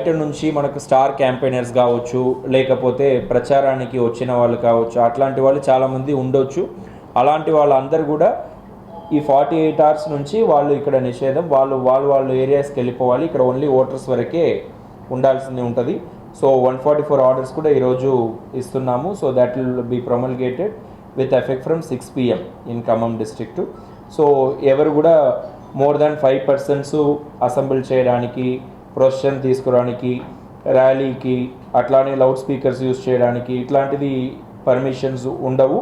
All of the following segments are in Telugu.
బయట నుంచి మనకు స్టార్ క్యాంపెయినర్స్ కావచ్చు, లేకపోతే ప్రచారానికి వచ్చిన వాళ్ళు కావచ్చు, అట్లాంటి వాళ్ళు చాలామంది ఉండొచ్చు. అలాంటి వాళ్ళందరూ కూడా ఈ 48 hours నుంచి వాళ్ళు ఇక్కడ నిషేధం, వాళ్ళు ఏరియాస్కి వెళ్ళిపోవాలి. ఇక్కడ ఓన్లీ ఓటర్స్ వరకే ఉండాల్సింది ఉంటుంది. సో 144 ఆర్డర్స్ కూడా ఈరోజు ఇస్తున్నాము. So that will be promulgated with effect from 6 PM in Khammam district. So ఎవరు కూడా మోర్ దాన్ 5 persons అసెంబ్ల్ చేయడానికి, ప్రొసెషన్ తీసుకురావడానికి, ర్యాలీకి, అట్లానే లౌడ్ స్పీకర్స్ యూజ్ చేయడానికి ఇట్లాంటిది పర్మిషన్స్ ఉండవు.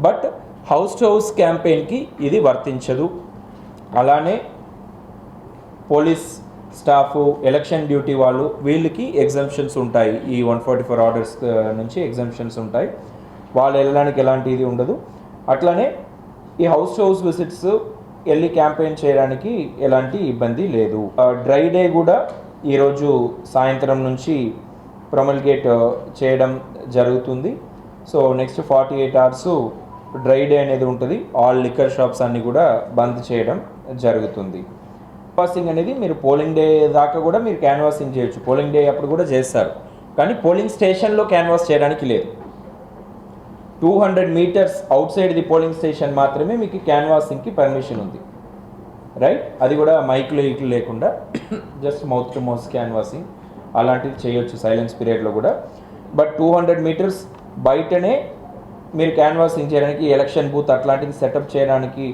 బట్ హౌస్ టు హౌస్ క్యాంపెయిన్కి ఇది వర్తించదు. అలానే పోలీస్ స్టాఫ్, ఎలక్షన్ డ్యూటీ వాళ్ళు, వీళ్ళకి ఎగ్జంప్షన్స్ ఉంటాయి. ఈ 144 ఆర్డర్స్ నుంచి ఎగ్జంప్షన్స్ ఉంటాయి. వాళ్ళు వెళ్ళడానికి ఎలాంటి ఇది ఉండదు. అట్లానే ఈ హౌస్ టు హౌస్ విజిట్స్ వెళ్ళి క్యాంపెయిన్ చేయడానికి ఎలాంటి ఇబ్బంది లేదు. డ్రై డే కూడా ఈరోజు సాయంత్రం నుంచి ప్రొమల్గేట్ చేయడం జరుగుతుంది. So next 48 hours dry day అనేది ఉంటుంది. ఆల్ లిక్కర్ షాప్స్ అన్నీ కూడా బంద్ చేయడం జరుగుతుంది. క్యాన్వాసింగ్ అనేది మీరు పోలింగ్ డే దాకా కూడా మీరు క్యాన్వాసింగ్ చేయొచ్చు. పోలింగ్ డే అప్పుడు కూడా చేస్తారు, కానీ పోలింగ్ స్టేషన్లో క్యాన్వాస్ చేయడానికి లేదు. 200 meters out side the polling station మాత్రమే మీకు క్యాన్వాసింగ్కి పర్మిషన్ ఉంది, రైట్? అది కూడా మైక్లు లేకుండా just mouth to mouth canvassing అలాంటివి చేయొచ్చు సైలెన్స్ పీరియడ్లో కూడా. బట్ 200 meters బయటనే మీరు క్యాన్వాసింగ్ చేయడానికి, ఎలక్షన్ బూత్ అట్లాంటిది సెటప్ చేయడానికి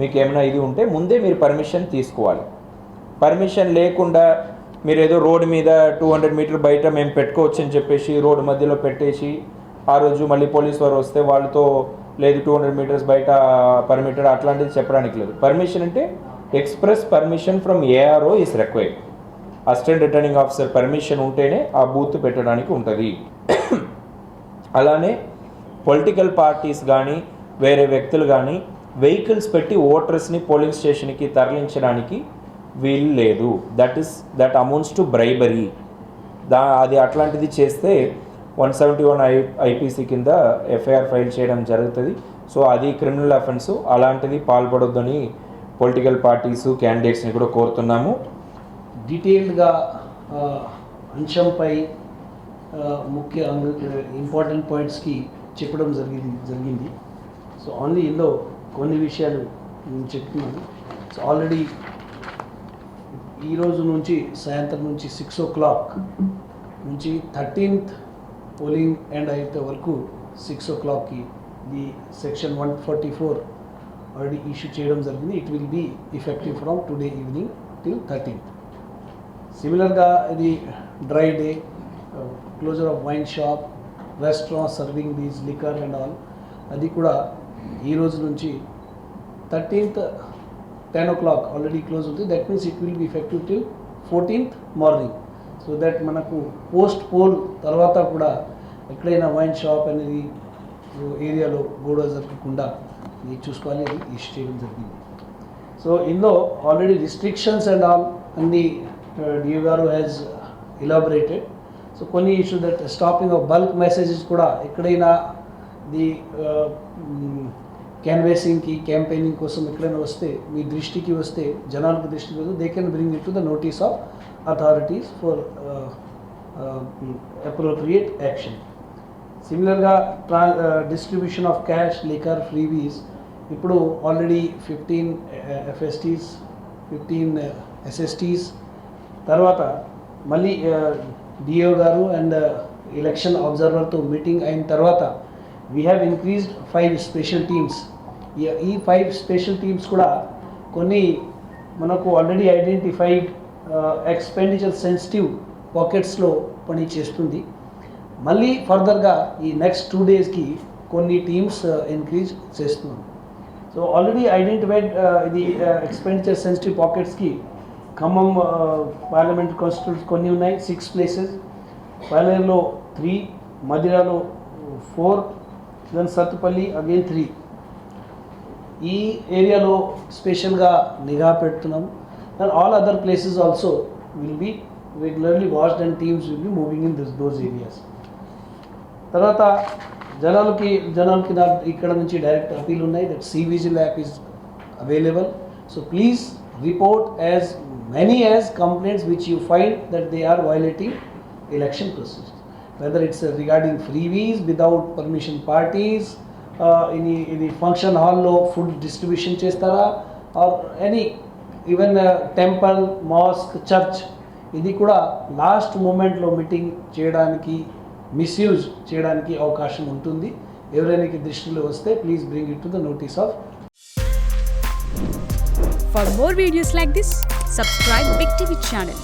మీకు ఏమైనా ఇది ఉంటే ముందే మీరు పర్మిషన్ తీసుకోవాలి. పర్మిషన్ లేకుండా మీరు ఏదో రోడ్డు మీద 200 meters బయట మేము పెట్టుకోవచ్చు అని చెప్పేసి రోడ్డు మధ్యలో పెట్టేసి ఆ రోజు మళ్ళీ పోలీస్ వారు వస్తే వాళ్ళతో లేదు 200 meters బయట పర్మిటెడ్ అట్లాంటిది చెప్పడానికి లేదు. పర్మిషన్ అంటే express permission from ARO is required. Assistant returning officer permission ఉంటేనే ఆ బూత్ పెట్టడానికి ఉంటుంది. అలానే పొలిటికల్ పార్టీస్ కానీ వేరే వ్యక్తులు కానీ వెహికల్స్ పెట్టి ఓటర్స్ని పోలింగ్ స్టేషన్కి తరలించడానికి వీలు లేదు. That amounts to bribery. అది అట్లాంటిది చేస్తే 171 IPC కింద FIR ఫైల్ చేయడం జరుగుతుంది. సో అది క్రిమినల్ అఫెన్స్. అలాంటిది పాల్పడొద్దని పొలిటికల్ పార్టీస్, క్యాండిడేట్స్ని కూడా కోరుతున్నాము. డీటెయిల్డ్గా అంశంపై ముఖ్య ఇంపార్టెంట్ పాయింట్స్కి చెప్పడం జరిగింది. సో ఓన్లీ ఇందులో కొన్ని విషయాలు నేను చెప్తున్నాను. సో ఆల్రెడీ ఈరోజు నుంచి సాయంత్రం నుంచి 6 o'clock నుంచి 13th పోలింగ్ ఎండ్ అయితే వరకు 6 o'clockకి ది సెక్షన్ 144 ఆల్రెడీ ఇష్యూ చేయడం జరిగింది. It will be effective from today evening till 13th. సిమిలర్గా ఇది dry day, closure of wine shop, restaurant serving these liquor and all, అది కూడా ఈ రోజు నుంచి 13th 10 o'clock ఆల్రెడీ క్లోజ్ అవుతుంది. That means it will be effective till 14th morning. So that మనకు పోస్ట్ పోల్ తర్వాత కూడా ఎక్కడైనా వైన్ షాప్ అనేది ఏరియాలో గొడవ జరగకుండా ఇది చూసుకోవాలి, అది ఇష్యూ చేయడం జరిగింది. సో ఇందులో ఆల్రెడీ రిస్ట్రిక్షన్స్ అండ్ ఆల్ అన్ని డిఓ గారు హ్యాజ్ ఎలాబరేటెడ్. సో కొన్ని issue that stopping of bulk messages కూడా ఎక్కడైనా ది క్యాన్వేసింగ్కి, క్యాంపెయినింగ్ కోసం ఎక్కడైనా వస్తే, మీ దృష్టికి వస్తే, జనాలకు దృష్టికి వస్తే, they can bring it to the notice of authorities for appropriate action. సిమిలర్గా డిస్ట్రిబ్యూషన్ ఆఫ్ క్యాష్, లిక్కర్, ఫ్రీవీస్ ఇప్పుడు ఆల్రెడీ 15 FSTs, 15 SSTs తర్వాత మళ్ళీ డిఓ గారు అండ్ ఎలక్షన్ అబ్జర్వర్తో మీటింగ్ అయిన తర్వాత we have increased 5 special teams. ఈ 5 స్పెషల్ టీమ్స్ కూడా కొన్ని మనకు ఆల్రెడీ ఐడెంటిఫైడ్ ఎక్స్పెండిచర్ సెన్సిటివ్ పాకెట్స్లో పని చేస్తుంది. మళ్ళీ ఫర్దర్గా ఈ నెక్స్ట్ 2 daysకి కొన్ని టీమ్స్ ఇంక్రీజ్ చేస్తున్నాం. సో ఆల్రెడీ ఐడెంటిఫైడ్ ఇది ఎక్స్పెండిచర్ సెన్సిటివ్ పాకెట్స్కి ఖమ్మం పార్లమెంట్ కాన్స్టిట్యూన్స్ కొన్ని ఉన్నాయి, 6 places, పాలేరులో 3, మదిరాలో 4, దెన్ సత్తుపల్లి అగైన్ 3. ఈ ఏరియాలో స్పెషల్గా నిఘా పెడుతున్నాము. And all other places also will be regularly watched and teams will be moving in those areas. తర్వాత జనాలకి ఇక్కడ నుంచి డైరెక్ట్ అపీల్ ఉన్నాయి that CVGIL app is available. So please report as many as complaints which you find that they are violating election procedures. Whether it's regarding freebies without permission parties, any function hall lo food distribution chestara, or any even temple, mosque, church, ఇది కూడా లాస్ట్ మూమెంట్లో మీటింగ్ చేయడానికి మిస్యూజ్ చేయడానికి అవకాశం ఉంటుంది. ఎవరైనా దృష్టిలో వస్తే please bring it to the notice of. For more videos like this, subscribe Big TV channel.